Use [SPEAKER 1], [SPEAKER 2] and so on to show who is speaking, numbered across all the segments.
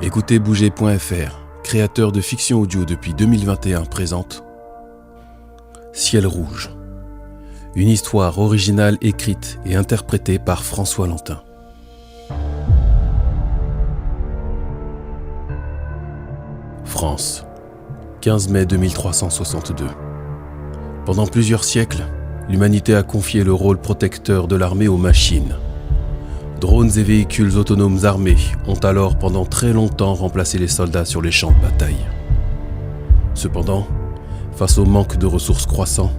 [SPEAKER 1] Écoutez Bouger.fr, créateur de fiction audio depuis 2021, présente Ciel rouge. Une histoire originale écrite et interprétée par François Lantin. France, 15 mai 2362. Pendant plusieurs siècles, l'humanité a confié le rôle protecteur de l'armée aux machines. Drones et véhicules autonomes armés ont alors pendant très longtemps remplacé les soldats sur les champs de bataille. Cependant, face au manque de ressources croissant,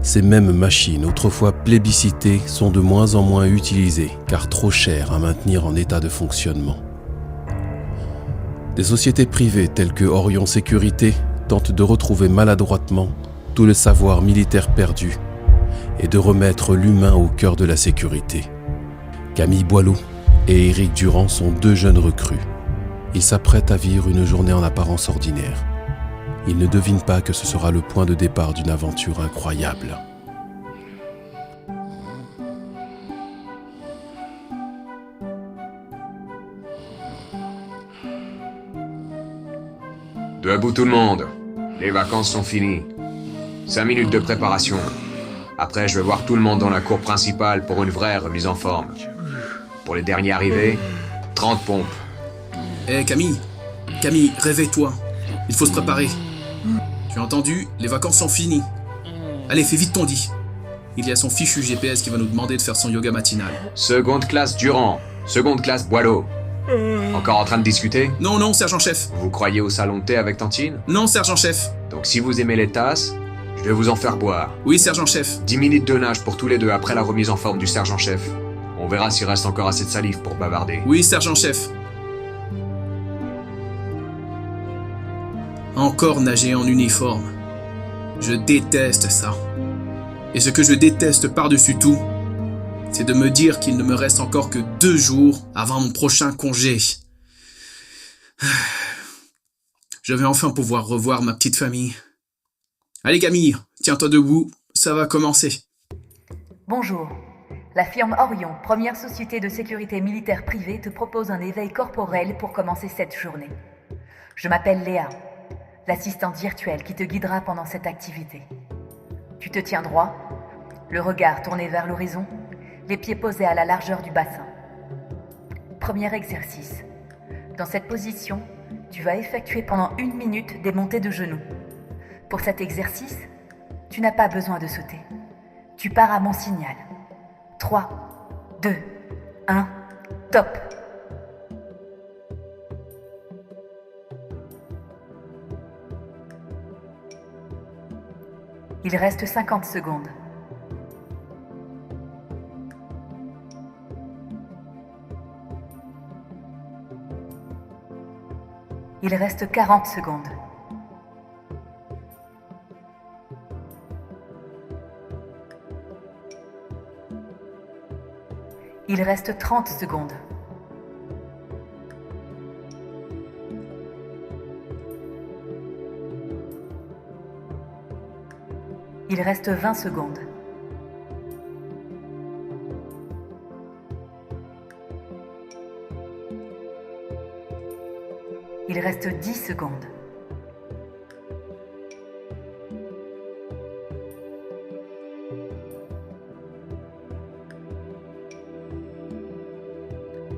[SPEAKER 1] ces mêmes machines autrefois plébiscitées sont de moins en moins utilisées car trop chères à maintenir en état de fonctionnement. Des sociétés privées telles que Orion Sécurité tentent de retrouver maladroitement tout le savoir militaire perdu et de remettre l'humain au cœur de la sécurité. Camille Boileau et Éric Durand sont deux jeunes recrues. Ils s'apprêtent à vivre une journée en apparence ordinaire. Ils ne devinent pas que ce sera le point de départ d'une aventure incroyable.
[SPEAKER 2] Debout tout le monde. Les vacances sont finies. 5 minutes de préparation. Après, je vais voir tout le monde dans la cour principale pour une vraie remise en forme. Pour les derniers arrivés, 30 pompes.
[SPEAKER 3] Hé Camille, réveille-toi. Il faut se préparer. Tu as entendu? Les vacances sont finies. Allez, fais vite ton lit. Il y a son fichu GPS qui va nous demander de faire son yoga matinal.
[SPEAKER 2] Seconde classe Durand. Seconde classe Boileau. Encore en train de discuter?
[SPEAKER 3] Non, sergent-chef.
[SPEAKER 2] Vous croyez au salon de thé avec Tantine?
[SPEAKER 3] Non, sergent-chef.
[SPEAKER 2] Donc si vous aimez les tasses, je vais vous en faire boire.
[SPEAKER 3] Oui, sergent-chef.
[SPEAKER 2] 10 minutes de nage pour tous les deux après la remise en forme du sergent-chef. On verra s'il reste encore assez de salive pour bavarder.
[SPEAKER 3] Oui, sergent-chef. Encore nager en uniforme. Je déteste ça. Et ce que je déteste par-dessus tout, c'est de me dire qu'il ne me reste encore que 2 jours avant mon prochain congé. Je vais enfin pouvoir revoir ma petite famille. Allez Camille, tiens-toi debout, ça va commencer.
[SPEAKER 4] Bonjour. La firme Orion, première société de sécurité militaire privée, te propose un éveil corporel pour commencer cette journée. Je m'appelle Léa, l'assistante virtuelle qui te guidera pendant cette activité. Tu te tiens droit, le regard tourné vers l'horizon, les pieds posés à la largeur du bassin. Premier exercice. Dans cette position, tu vas effectuer pendant 1 minute des montées de genoux. Pour cet exercice, tu n'as pas besoin de sauter. Tu pars à mon signal. 3, 2, 1, top! Il reste 50 secondes. Il reste 40 secondes. Il reste 30 secondes. Il reste 20 secondes. Il reste 10 secondes.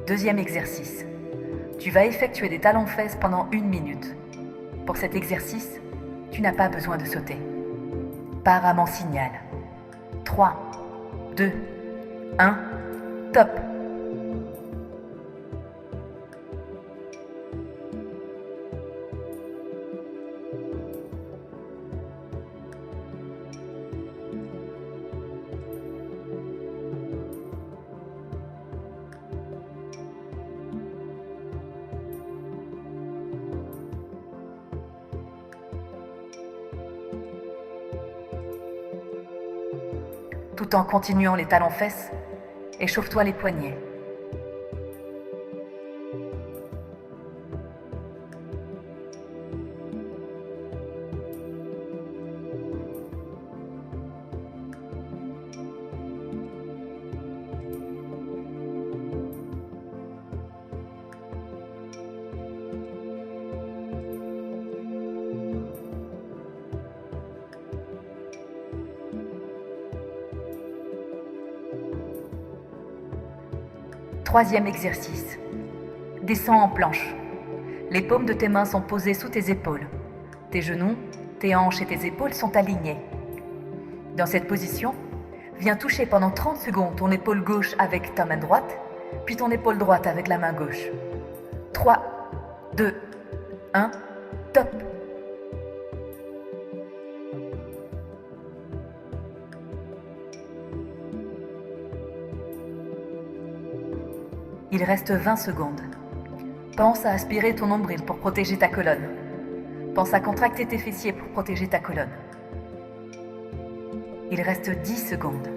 [SPEAKER 4] Deuxième exercice. Tu vas effectuer des talons-fesses pendant 1 minute. Pour cet exercice, tu n'as pas besoin de sauter. Pars à mon signal. 3, 2, 1, top! Tout en continuant les talons-fesses, échauffe-toi les poignets. Troisième exercice. Descends en planche. Les paumes de tes mains sont posées sous tes épaules. Tes genoux, tes hanches et tes épaules sont alignés. Dans cette position, viens toucher pendant 30 secondes ton épaule gauche avec ta main droite, puis ton épaule droite avec la main gauche. 3, 2, 1, top! Il reste 20 secondes. Pense à aspirer ton nombril pour protéger ta colonne. Pense à contracter tes fessiers pour protéger ta colonne. Il reste 10 secondes.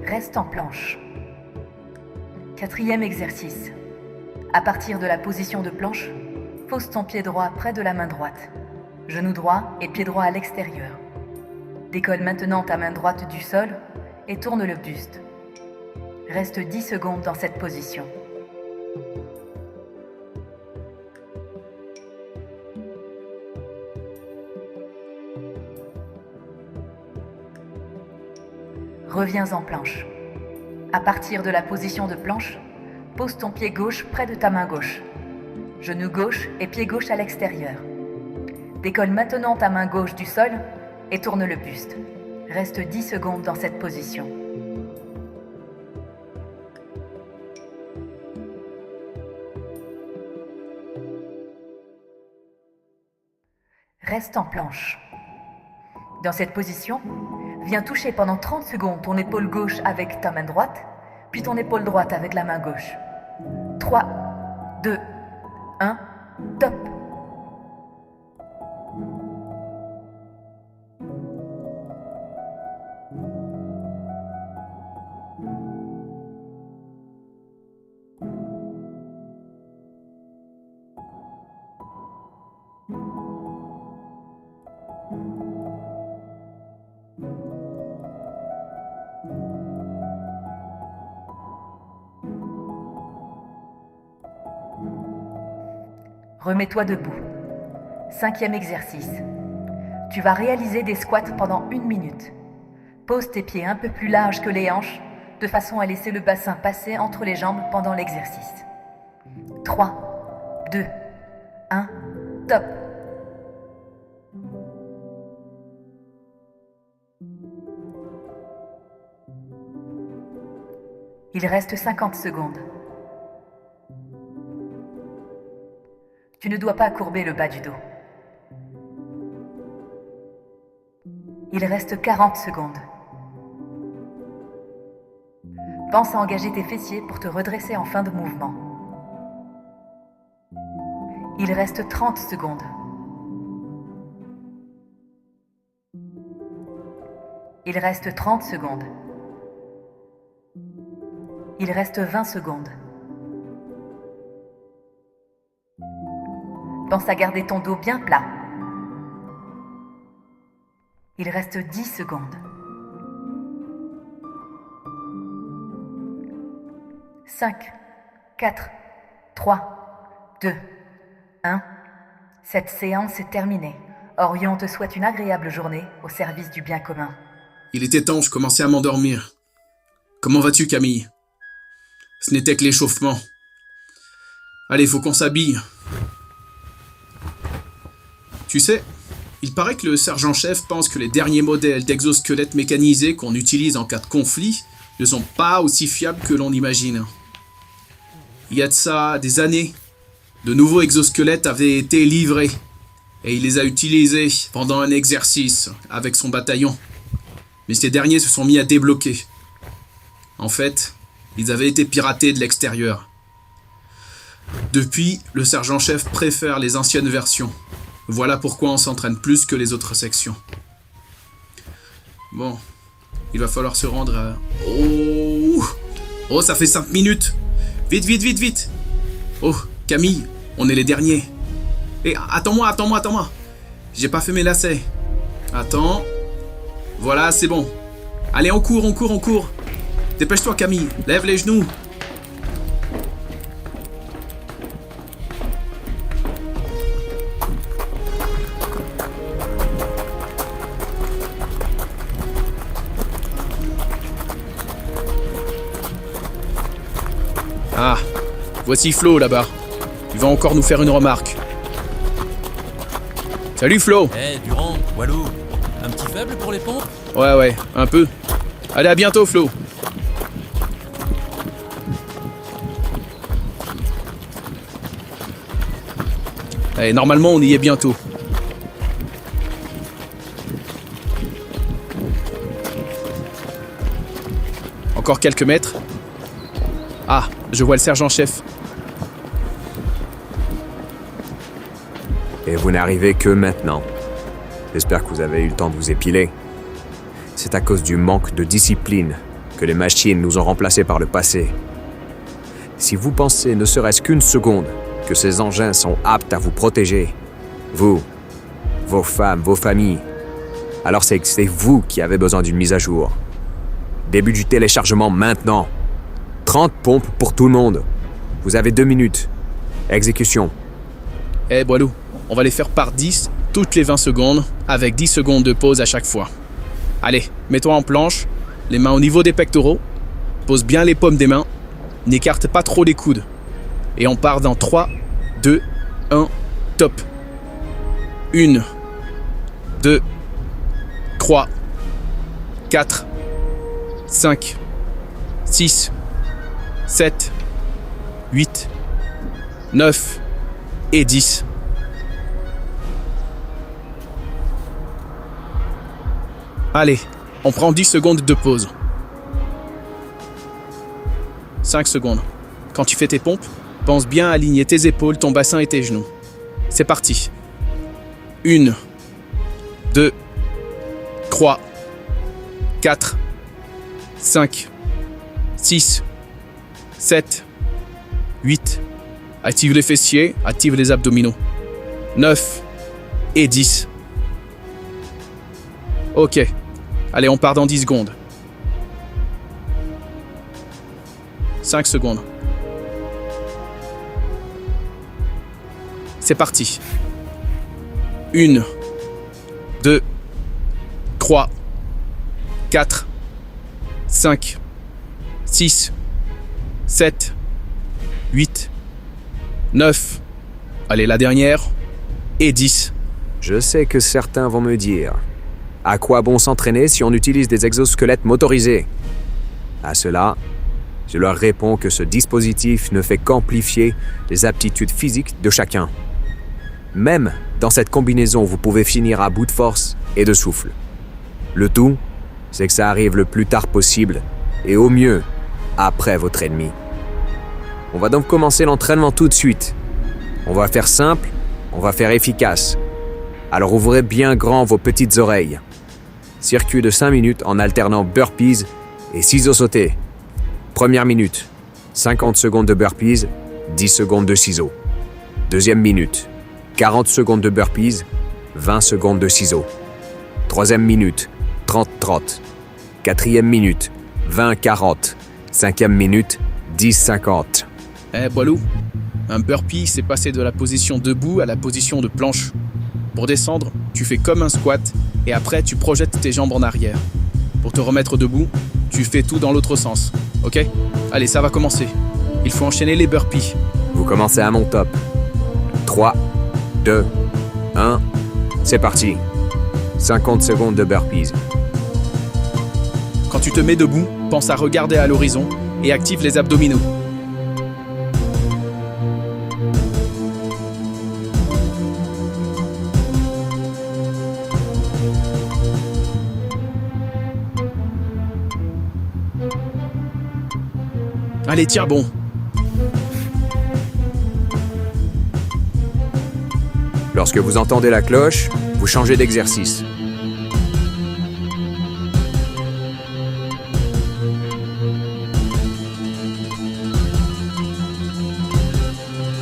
[SPEAKER 4] Reste en planche. Quatrième exercice. À partir de la position de planche, pose ton pied droit près de la main droite. Genou droit et pied droit à l'extérieur. Décolle maintenant ta main droite du sol et tourne le buste. Reste 10 secondes dans cette position. Reviens en planche. À partir de la position de planche, pose ton pied gauche près de ta main gauche. Genou gauche et pied gauche à l'extérieur. Décolle maintenant ta main gauche du sol et tourne le buste. Reste 10 secondes dans cette position. Reste en planche. Dans cette position, viens toucher pendant 30 secondes ton épaule gauche avec ta main droite, puis ton épaule droite avec la main gauche. 3, 2, 1, top! Remets-toi debout. Cinquième exercice. Tu vas réaliser des squats pendant 1 minute. Pose tes pieds un peu plus larges que les hanches, de façon à laisser le bassin passer entre les jambes pendant l'exercice. 3, 2, 1, top! Il reste 50 secondes. Tu ne dois pas courber le bas du dos. Il reste 40 secondes. Pense à engager tes fessiers pour te redresser en fin de mouvement. Il reste 30 secondes. Il reste 30 secondes. Il reste 20 secondes. Pense à garder ton dos bien plat. Il reste 10 secondes. 5, 4, 3, 2, 1. Cette séance est terminée. Orion te souhaite une agréable journée au service du bien commun.
[SPEAKER 3] Il était temps, je commençais à m'endormir. Comment vas-tu, Camille? Ce n'était que l'échauffement. Allez, faut qu'on s'habille. Tu sais, il paraît que le sergent-chef pense que les derniers modèles d'exosquelettes mécanisés qu'on utilise en cas de conflit ne sont pas aussi fiables que l'on imagine. Il y a de ça des années, de nouveaux exosquelettes avaient été livrés et il les a utilisés pendant un exercice avec son bataillon. Mais ces derniers se sont mis à débloquer. En fait, ils avaient été piratés de l'extérieur. Depuis, le sergent-chef préfère les anciennes versions. Voilà pourquoi on s'entraîne plus que les autres sections. Bon, il va falloir se rendre à... Oh, ça fait 5 minutes. Vite, vite, vite, vite. Oh, Camille, on est les derniers. Et attends-moi. J'ai pas fait mes lacets. Attends. Voilà, c'est bon. Allez, on court. Dépêche-toi, Camille. Lève les genoux. Ah, voici Flo là-bas. Il va encore nous faire une remarque. Salut Flo.
[SPEAKER 5] Durand, Walou, un petit faible pour les pompes?
[SPEAKER 3] Ouais, un peu. Allez, à bientôt Flo. Allez, normalement on y est bientôt. Encore quelques mètres. Ah, je vois le sergent-chef.
[SPEAKER 2] Et vous n'arrivez que maintenant. J'espère que vous avez eu le temps de vous épiler. C'est à cause du manque de discipline que les machines nous ont remplacés par le passé. Si vous pensez ne serait-ce qu'une seconde que ces engins sont aptes à vous protéger, vous, vos femmes, vos familles, alors c'est que c'est vous qui avez besoin d'une mise à jour. Début du téléchargement maintenant. 30 pompes pour tout le monde. Vous avez 2 minutes. Exécution.
[SPEAKER 3] Boilou, on va les faire par 10 toutes les 20 secondes, avec 10 secondes de pause à chaque fois. Allez, mets-toi en planche, les mains au niveau des pectoraux, pose bien les paumes des mains, n'écarte pas trop les coudes. Et on part dans 3, 2, 1, top. 1, 2, 3, 4, 5, 6, 7, 8, 9 et 10. Allez, on prend 10 secondes de pause. 5 secondes. Quand tu fais tes pompes, pense bien à aligner tes épaules, ton bassin et tes genoux. C'est parti. 1, 2, 3, 4, 5, 6, 7, 8. Active les fessiers, active les abdominaux. 9 et 10. Ok. Allez, on part dans 10 secondes. 5 secondes. C'est parti. 1, 2, 3, 4, 5, 6, 7, 8, 9. Allez, la dernière. Et 10.
[SPEAKER 2] Je sais que certains vont me dire « À quoi bon s'entraîner si on utilise des exosquelettes motorisés ?» À cela, je leur réponds que ce dispositif ne fait qu'amplifier les aptitudes physiques de chacun. Même dans cette combinaison, vous pouvez finir à bout de force et de souffle. Le tout, c'est que ça arrive le plus tard possible et au mieux, après votre ennemi. On va donc commencer l'entraînement tout de suite. On va faire simple, on va faire efficace. Alors ouvrez bien grand vos petites oreilles. Circuit de 5 minutes en alternant burpees et ciseaux sautés. Première minute, 50 secondes de burpees, 10 secondes de ciseaux. Deuxième minute, 40 secondes de burpees, 20 secondes de ciseaux. Troisième minute, 30-30. Quatrième minute, 20-40. Cinquième minute, 10-50.
[SPEAKER 3] Boilou, un burpee, c'est passer de la position debout à la position de planche. Pour descendre, tu fais comme un squat et après tu projettes tes jambes en arrière. Pour te remettre debout, tu fais tout dans l'autre sens. Ok? Allez, ça va commencer. Il faut enchaîner les burpees.
[SPEAKER 2] Vous commencez à mon top. 3, 2, 1, c'est parti. 50 secondes de burpees.
[SPEAKER 3] Quand tu te mets debout, pense à regarder à l'horizon et active les abdominaux. Allez, tiens bon.
[SPEAKER 2] Lorsque vous entendez la cloche, vous changez d'exercice.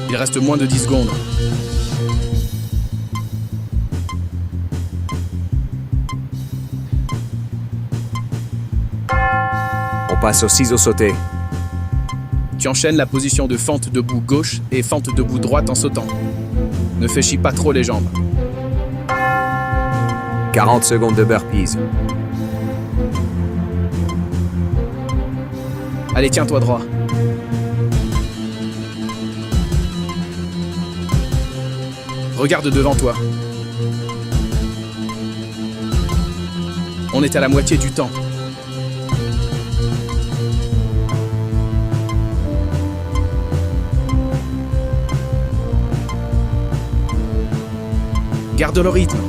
[SPEAKER 3] Il reste moins de 10 secondes.
[SPEAKER 2] On passe aux ciseaux sautés.
[SPEAKER 3] Tu enchaînes la position de fente debout gauche et fente debout droite en sautant. Ne fléchis pas trop les jambes.
[SPEAKER 2] 40 secondes de burpees.
[SPEAKER 3] Allez, tiens-toi droit. Regarde devant toi. On est à la moitié du temps. Garde le rythme.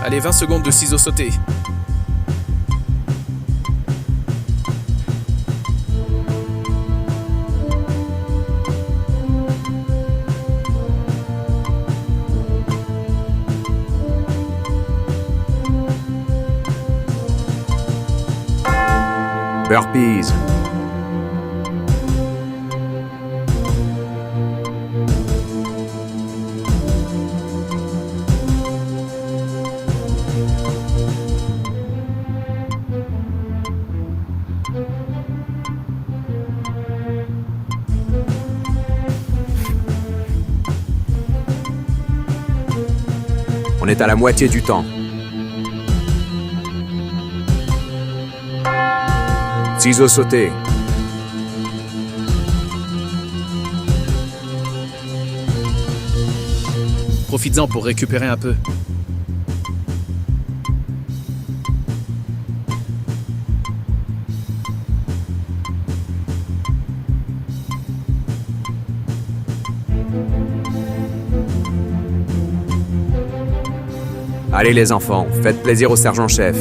[SPEAKER 3] Allez, 20 secondes de ciseaux sautés.
[SPEAKER 2] Burpees. On est à la moitié du temps. Ciseaux sautés.
[SPEAKER 3] Profites-en pour récupérer un peu.
[SPEAKER 2] Allez les enfants, faites plaisir au sergent-chef.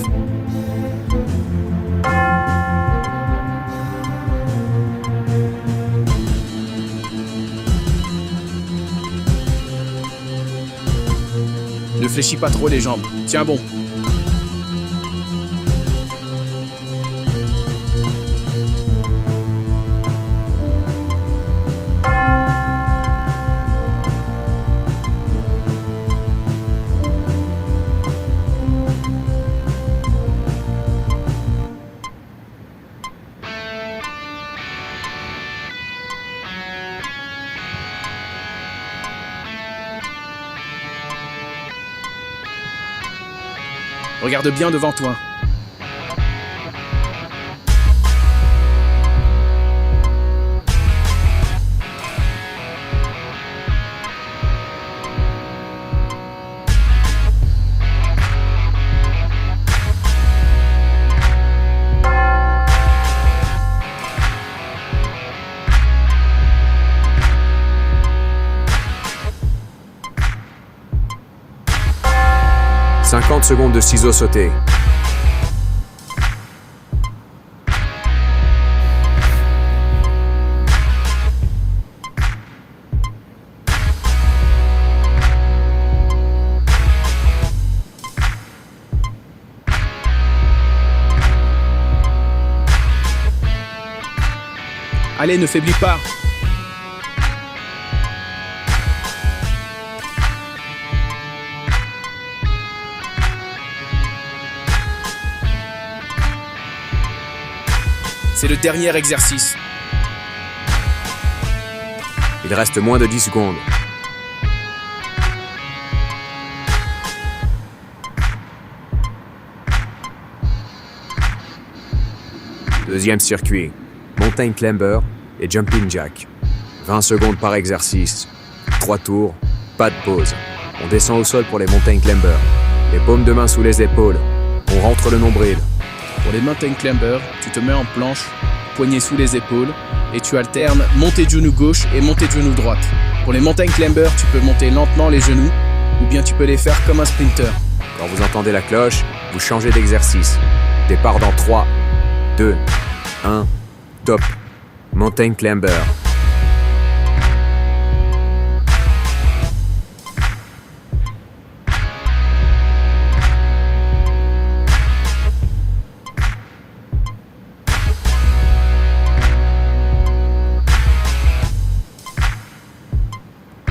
[SPEAKER 3] Ne fléchis pas trop les jambes. Tiens bon. Regarde bien devant toi. «
[SPEAKER 2] 50 secondes de ciseaux sautés.
[SPEAKER 3] Allez, ne faiblis pas. C'est le dernier exercice.
[SPEAKER 2] Il reste moins de 10 secondes. Deuxième circuit. Mountain Climber et Jumping Jack. 20 secondes par exercice. 3 tours, pas de pause. On descend au sol pour les Mountain Climber. Les paumes de main sous les épaules. On rentre le nombril.
[SPEAKER 3] Pour les Mountain Climber, tu te mets en planche, poignets sous les épaules, et tu alternes montée de genou gauche et montée de genou droite. Pour les Mountain Climber, tu peux monter lentement les genoux, ou bien tu peux les faire comme un sprinter.
[SPEAKER 2] Quand vous entendez la cloche, vous changez d'exercice. Départ dans 3, 2, 1, top. Mountain Climber.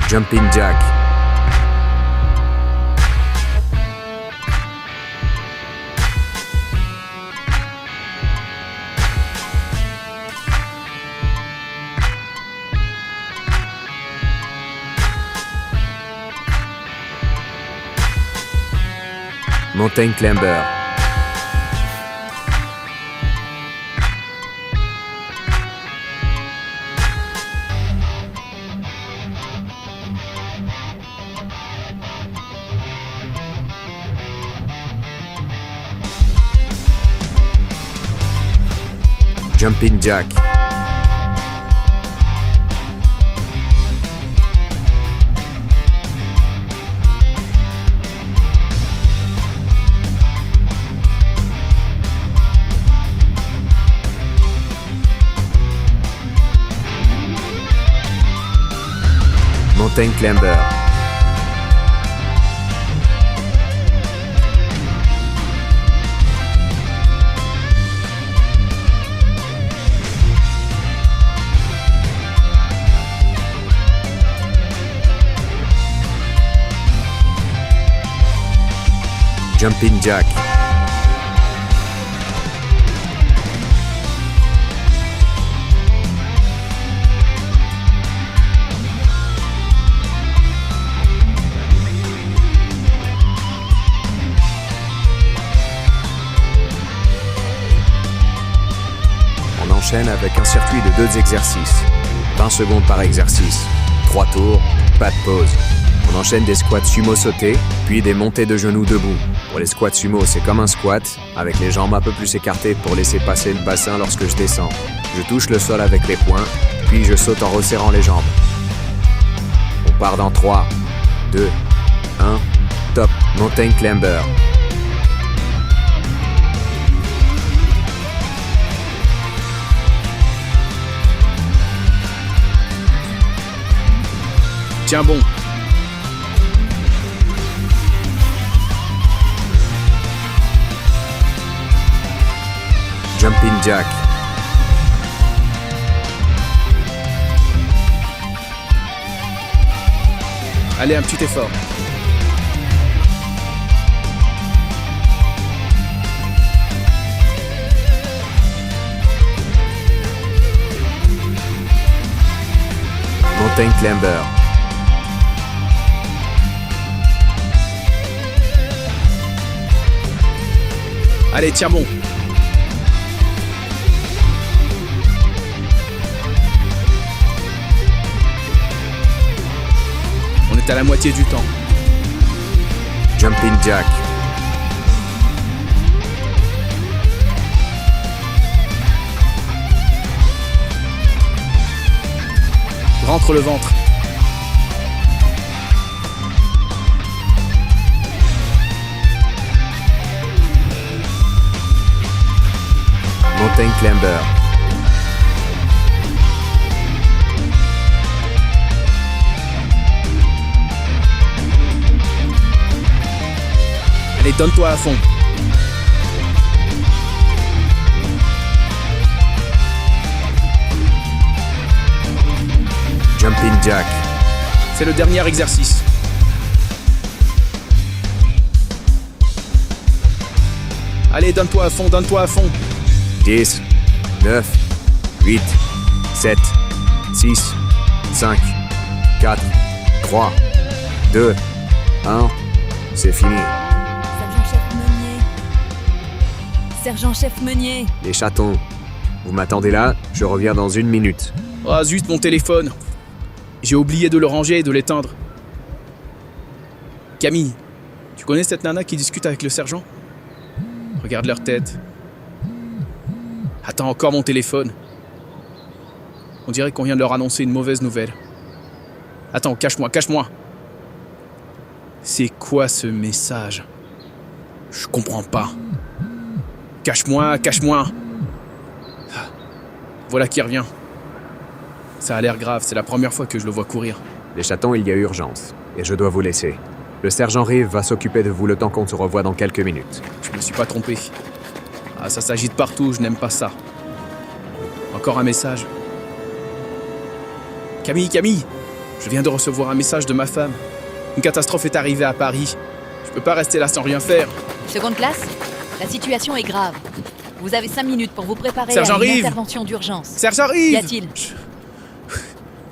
[SPEAKER 2] Jumping Jack. Mountain Climber. Jumping Jack. Mountain Climber. Jumping Jack. On enchaîne avec un circuit de 2 exercices. 20 secondes par exercice. 3 tours, pas de pause. On enchaîne des squats sumo sautés, puis des montées de genoux debout. Pour les squats sumo, c'est comme un squat, avec les jambes un peu plus écartées pour laisser passer le bassin lorsque je descends. Je touche le sol avec les poings, puis je saute en resserrant les jambes. On part dans 3, 2, 1, top, Mountain Climber.
[SPEAKER 3] Tiens bon.
[SPEAKER 2] Jumping Jack.
[SPEAKER 3] Allez, un petit effort.
[SPEAKER 2] Mountain Climber.
[SPEAKER 3] Allez, tiens bon. On est à la moitié du temps.
[SPEAKER 2] Jumping Jack.
[SPEAKER 3] Rentre le ventre.
[SPEAKER 2] Mountain Climber.
[SPEAKER 3] Allez, donne-toi à fond.
[SPEAKER 2] Jumping Jack.
[SPEAKER 3] C'est le dernier exercice. Allez, donne-toi à fond, donne-toi à fond.
[SPEAKER 2] 10, 9, 8, 7, 6, 5, 4, 3, 2, 1. C'est fini.
[SPEAKER 6] Sergent-chef Meunier. Sergent-chef Meunier.
[SPEAKER 2] Les chatons. Vous m'attendez là, je reviens dans 1 minute.
[SPEAKER 3] Ah zut, mon téléphone. J'ai oublié de le ranger et de l'éteindre. Camille, tu connais cette nana qui discute avec le sergent? Regarde leur tête. Attends, encore mon téléphone. On dirait qu'on vient de leur annoncer une mauvaise nouvelle. Attends, cache-moi, cache-moi. C'est quoi ce message? Je comprends pas. Cache-moi, cache-moi. Voilà qui revient. Ça a l'air grave, c'est la première fois que je le vois courir.
[SPEAKER 2] Les chatons, il y a urgence, et je dois vous laisser. Le sergent Rive va s'occuper de vous le temps qu'on se revoit dans quelques minutes.
[SPEAKER 3] Je me suis pas trompé. Ah, ça s'agite partout, je n'aime pas ça. Encore un message. Camille, Camille! Je viens de recevoir un message de ma femme. Une catastrophe est arrivée à Paris. Je peux pas rester là sans rien faire.
[SPEAKER 6] Seconde classe, la situation est grave. Vous avez 5 minutes pour vous préparer
[SPEAKER 3] Sergent
[SPEAKER 6] à une
[SPEAKER 3] Rive
[SPEAKER 6] intervention d'urgence.
[SPEAKER 3] Sergent Rive!
[SPEAKER 6] Qu'y a-t-il?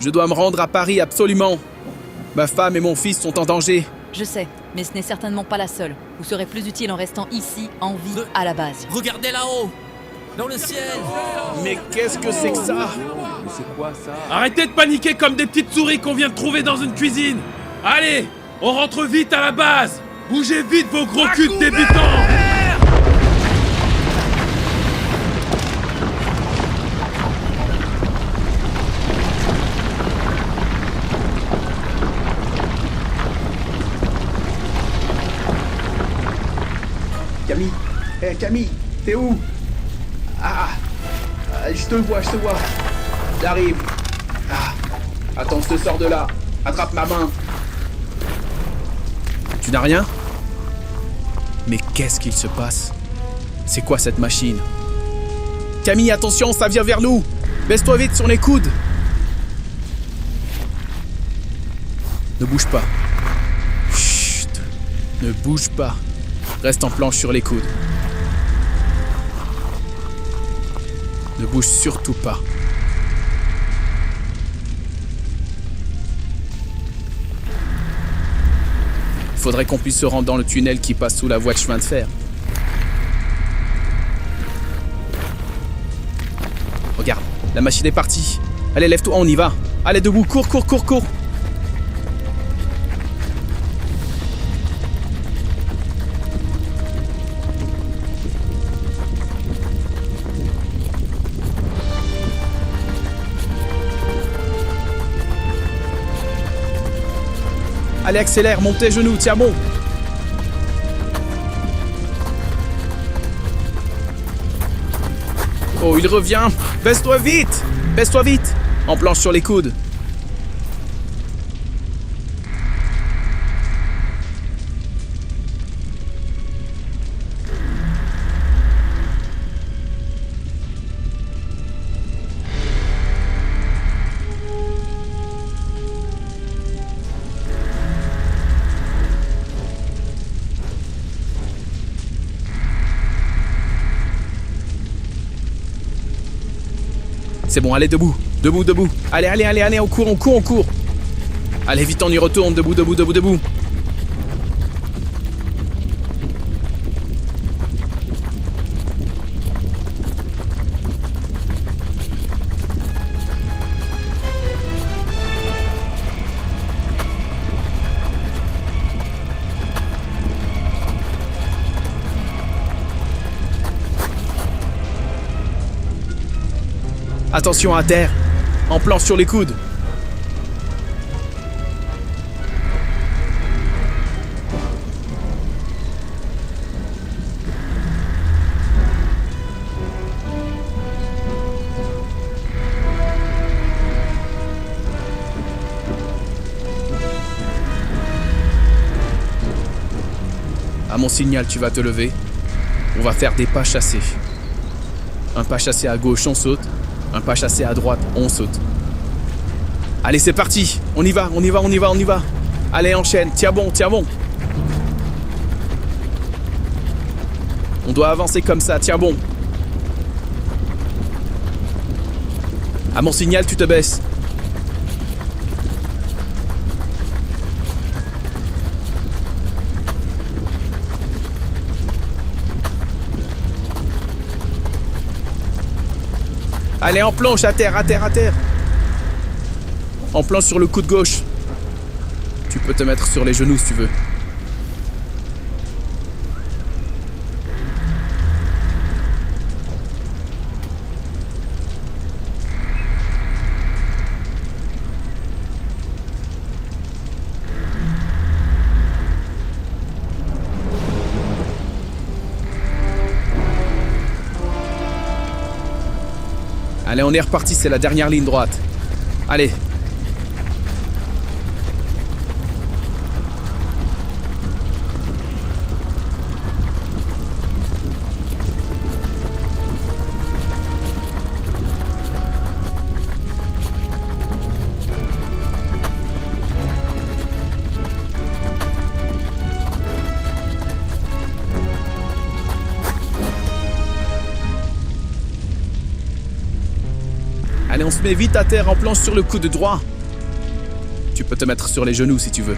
[SPEAKER 3] Je dois me rendre à Paris absolument. Ma femme et mon fils sont en danger.
[SPEAKER 6] Je sais, mais ce n'est certainement pas la seule. Vous serez plus utile en restant ici, en vie, à la base.
[SPEAKER 5] Regardez là-haut, dans le ciel.
[SPEAKER 3] Mais qu'est-ce que c'est que ça?
[SPEAKER 7] Arrêtez de paniquer comme des petites souris qu'on vient de trouver dans une cuisine. Allez, on rentre vite à la base. Bougez vite vos gros culs de débutants.
[SPEAKER 3] Hé, Camille, t'es où? Je te vois. J'arrive. Attends, je te sors de là. Attrape ma main. Tu n'as rien? Mais qu'est-ce qu'il se passe? C'est quoi cette machine? Camille, attention, ça vient vers nous! Baisse-toi vite sur les coudes! Ne bouge pas. Chut! Ne bouge pas. Reste en planche sur les coudes. Ne bouge surtout pas. Il faudrait qu'on puisse se rendre dans le tunnel qui passe sous la voie de chemin de fer. Regarde, la machine est partie. Allez, lève-toi, on y va. Allez, debout, cours. Allez, accélère, monte tes genoux, tiens bon. Oh, il revient. Baisse-toi vite. En planche sur les coudes. C'est bon, allez, debout. Allez, on court. Allez, vite, on y retourne, debout. Attention à terre, en planche sur les coudes. À mon signal, tu vas te lever. On va faire des pas chassés. Un pas chassé à gauche, on saute. Un pas chassé à droite, on saute. Allez, c'est parti. On y va. Allez, enchaîne. Tiens bon. On doit avancer comme ça, tiens bon. À mon signal, tu te baisses. Allez, en planche, à terre. En planche sur le coude gauche. Tu peux te mettre sur les genoux si tu veux. Allez, on est reparti, c'est la dernière ligne droite. Allez. Allez, on se met vite à terre en planche sur le coude droit. Tu peux te mettre sur les genoux si tu veux.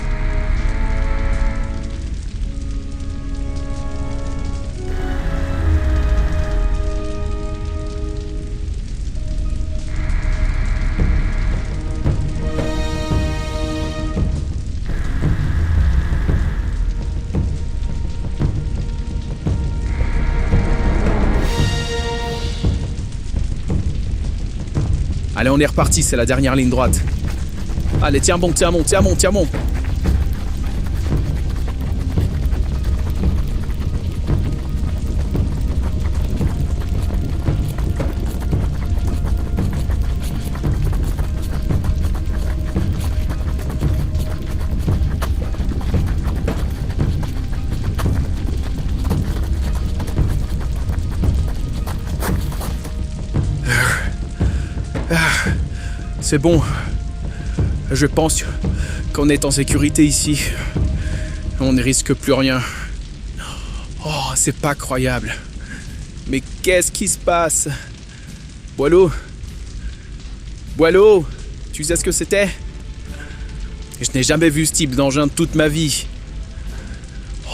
[SPEAKER 3] Allez, on est reparti, c'est la dernière ligne droite. Allez, tiens bon. C'est bon. Je pense qu'on est en sécurité ici. On ne risque plus rien. Oh, c'est pas croyable. Mais qu'est-ce qui se passe? Boileau? Boileau? Tu sais ce que c'était? Je n'ai jamais vu ce type d'engin de toute ma vie.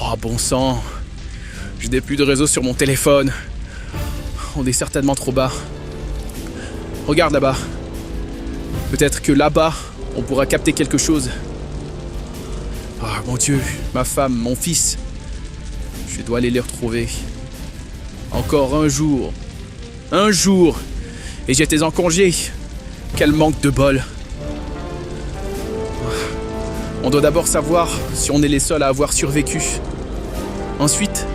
[SPEAKER 3] Oh, bon sang. Je n'ai plus de réseau sur mon téléphone. On est certainement trop bas. Regarde là-bas. Peut-être que là-bas, on pourra capter quelque chose. Ah, mon Dieu, ma femme, mon fils. Je dois aller les retrouver. Encore un jour. Un jour. Et j'étais en congé. Quel manque de bol. On doit d'abord savoir si on est les seuls à avoir survécu. Ensuite,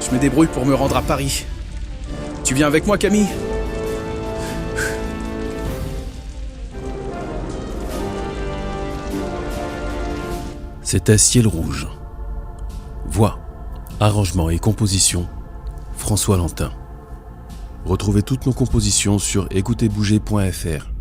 [SPEAKER 3] je me débrouille pour me rendre à Paris. Tu viens avec moi, Camille ?
[SPEAKER 1] C'était Ciel Rouge. Voix, arrangement et composition, François Lantin. Retrouvez toutes nos compositions sur écoutezbouger.fr.